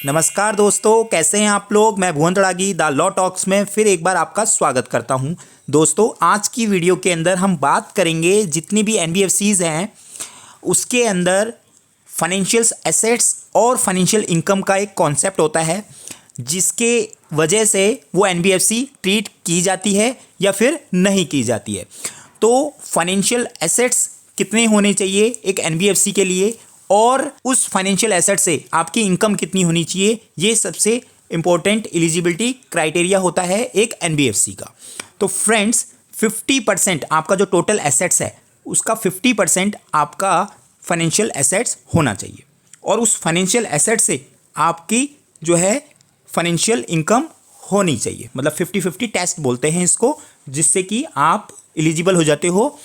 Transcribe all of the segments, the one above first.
नमस्कार दोस्तों, कैसे हैं आप लोग। मैं भुवन तड़ागी द लॉ टॉक्स में फिर एक बार आपका स्वागत करता हूं। दोस्तों, आज की वीडियो के अंदर हम बात करेंगे जितनी भी एनबीएफसीज हैं उसके अंदर फाइनेंशियल एसेट्स और फाइनेंशियल इनकम का एक कॉन्सेप्ट होता है जिसके वजह से वो एनबीएफसी ट्रीट की जाती है या फिर नहीं की जाती है। तो फाइनेंशियल एसेट्स कितने होने चाहिए एक एनबीएफसी के लिए और उस फाइनेंशियल एसेट से आपकी इनकम कितनी होनी चाहिए, ये सबसे इंपॉर्टेंट एलिजिबिलिटी क्राइटेरिया होता है एक एनबीएफसी का। तो फ्रेंड्स, 50% आपका जो टोटल एसेट्स है उसका 50% आपका फाइनेंशियल एसेट्स होना चाहिए और उस फाइनेंशियल एसेट से आपकी जो है फाइनेंशियल इनकम होनी चाहिए। मतलब 50-50 टेस्ट बोलते हैं इसको, जिससे कि आप एलिजिबल हो जाते हो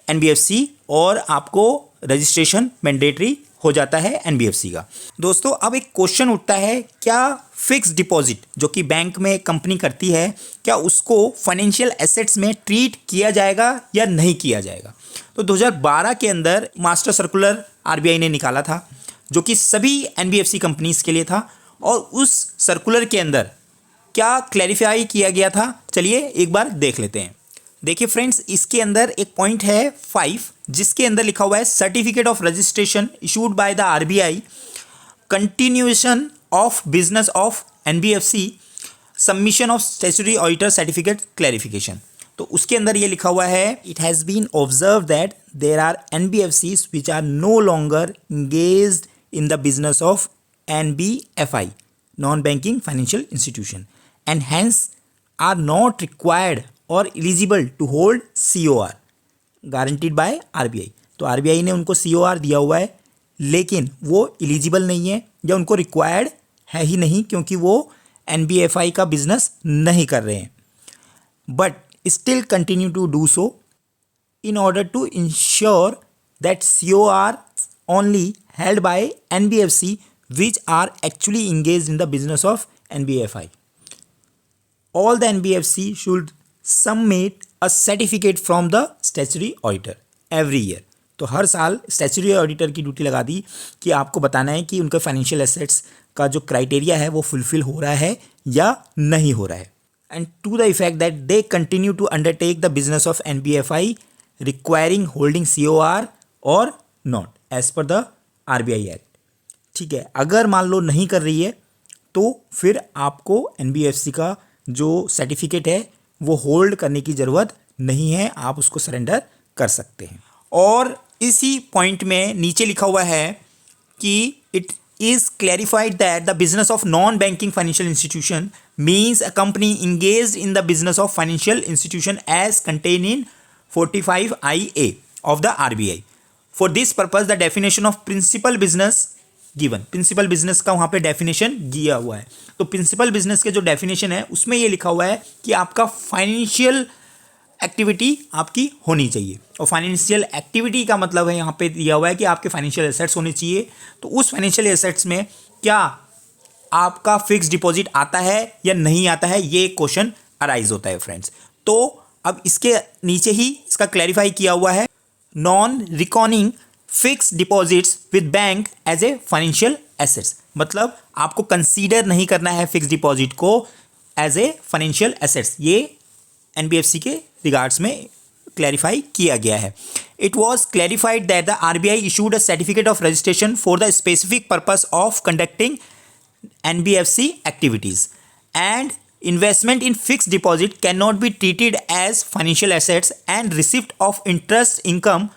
एनबीएफसी और आपको रजिस्ट्रेशन मैंडेटरी हो जाता है एनबीएफसी का। दोस्तों, अब एक क्वेश्चन उठता है, क्या फिक्स डिपॉजिट जो कि बैंक में कंपनी करती है, क्या उसको फाइनेंशियल एसेट्स में ट्रीट किया जाएगा या नहीं किया जाएगा। तो 2012 के अंदर मास्टर सर्कुलर आरबीआई ने निकाला था जो कि सभी एनबीएफसी कंपनीज के लिए था और उस सर्कुलर के अंदर क्या क्लैरिफाई किया गया था, चलिए एक बार देख लेते हैं। देखिए फ्रेंड्स, इसके अंदर एक पॉइंट है 5 जिसके अंदर लिखा हुआ है certificate of registration issued by the RBI, continuation of business of NBFC, submission of statutory auditor certificate clarification. तो उसके अंदर ये लिखा हुआ है, it has been observed that there are NBFCs which are no longer engaged in the business of NBFI, non banking financial institution, and hence are not required और eligible to hold COR guaranteed by RBI. तो RBI ने उनको COR दिया हुआ है लेकिन वो eligible नहीं है या उनको रिक्वायर्ड है ही नहीं क्योंकि वो एनबीएफआई का बिजनेस नहीं कर रहे हैं, but still continue to do so in order to ensure that COR only held by NBFC which are actually engaged in the business of NBFI. All the NBFC should submit a certificate from the statutory auditor every year. तो हर साल statutory auditor की duty लगा दी कि आपको बताना है कि उनके फाइनेंशियल एसेट्स का जो क्राइटेरिया है वो फुलफिल हो रहा है या नहीं हो रहा है, and to the effect that they continue to undertake the business of NBFI requiring holding COR और not as per the RBI act. ठीक है, अगर मान लो नहीं कर रही है तो फिर आपको एनबीएफसी का जो सर्टिफिकेट है वो होल्ड करने की ज़रूरत नहीं है, आप उसको सरेंडर कर सकते हैं। और इसी पॉइंट में नीचे लिखा हुआ है कि it is clarified that the business of non-banking financial institution means a company engaged in the business of financial institution as contained in 45IA of the RBI. For this purpose, the definition of principal business given, principal business का वहाँ पे definition दिया हुआ है। तो principal business के जो definition है उसमें ये लिखा हुआ है कि आपका financial एक्टिविटी आपकी होनी चाहिए, और फाइनेंशियल एक्टिविटी का मतलब है यहाँ पे दिया हुआ है कि आपके फाइनेंशियल एसेट्स होने चाहिए। तो उस फाइनेंशियल एसेट्स में क्या आपका फिक्स डिपॉजिट आता है या नहीं आता है, ये क्वेश्चन अराइज होता है फ्रेंड्स। तो अब इसके नीचे ही इसका क्लैरिफाई किया हुआ है, non recording fix deposits with bank as a financial assets, मतलब आपको कंसीडर नहीं करना है फिक्स डिपॉजिट को एज ए फाइनेंशियल एसेट्स। ये एनबीएफसी के रिगार्ड्स में क्लैरिफाई किया गया है। It was clarified that the RBI issued a certificate of registration for the specific purpose of conducting NBFC activities and investment in fixed deposit cannot be treated as financial assets, and receipt of interest income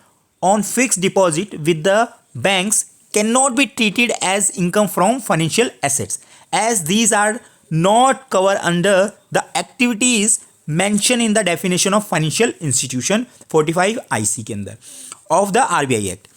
on fixed deposit with the banks cannot be treated as income from financial assets, as these are not covered under the activities mentioned in the definition of financial institution 45 IC के अंदर of the RBI Act.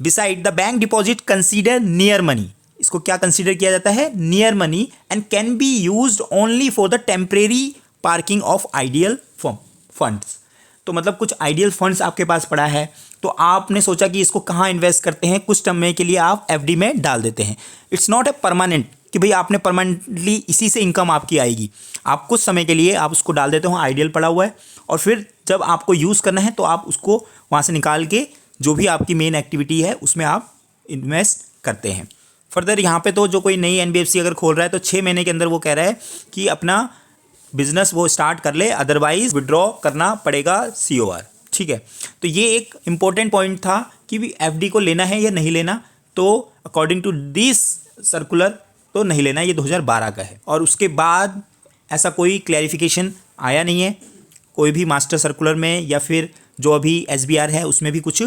Beside, the bank deposit consider near money, इसको क्या consider किया जाता है, near money, and can be used only for the temporary parking of ideal funds. तो मतलब कुछ आइडियल फंड्स आपके पास पड़ा है तो आपने सोचा कि इसको कहाँ इन्वेस्ट करते हैं, कुछ समय के लिए आप एफडी में डाल देते हैं। इट्स नॉट ए परमानेंट कि भाई आपने परमानेंटली इसी से इनकम आपकी आएगी, आप कुछ समय के लिए आप उसको डाल देते हो, आइडियल पड़ा हुआ है, और फिर जब आपको यूज़ करना है तो आप उसको वहाँ से निकाल के जो भी आपकी मेन एक्टिविटी है उसमें आप इन्वेस्ट करते हैं। फर्दर यहाँ पे तो जो कोई नई एनबीएफसी अगर खोल रहा है तो 6 महीने के अंदर वो कह रहा है कि अपना बिजनेस वो स्टार्ट कर ले, अदरवाइज विड्रॉ करना पड़ेगा COR। ठीक है, तो ये एक इम्पोर्टेंट पॉइंट था कि भी एफडी को लेना है या नहीं लेना। तो अकॉर्डिंग टू दिस सर्कुलर तो नहीं लेना, ये 2012 का है। और उसके बाद ऐसा कोई क्लैरिफिकेशन आया नहीं है कोई भी मास्टर सर्कुलर में, या फिर जो अभी SBR है उसमें भी कुछ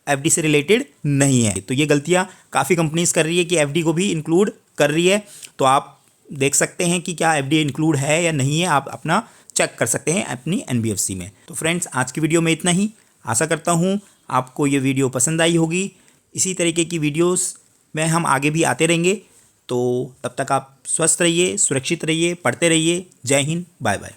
एफडी से रिलेटेड नहीं है। तो ये गलतियाँ काफ़ी कंपनीज कर रही है कि एफडी को भी इंक्लूड कर रही है। तो आप देख सकते हैं कि क्या एफडी इंक्लूड है या नहीं है, आप अपना चेक कर सकते हैं अपनी एनबीएफसी में। तो फ्रेंड्स, आज की वीडियो में इतना ही। आशा करता हूँ आपको ये वीडियो पसंद आई होगी। इसी तरीके की वीडियोस में हम आगे भी आते रहेंगे। तो तब तक आप स्वस्थ रहिए, सुरक्षित रहिए, पढ़ते रहिए। जय हिंद, बाय बाय।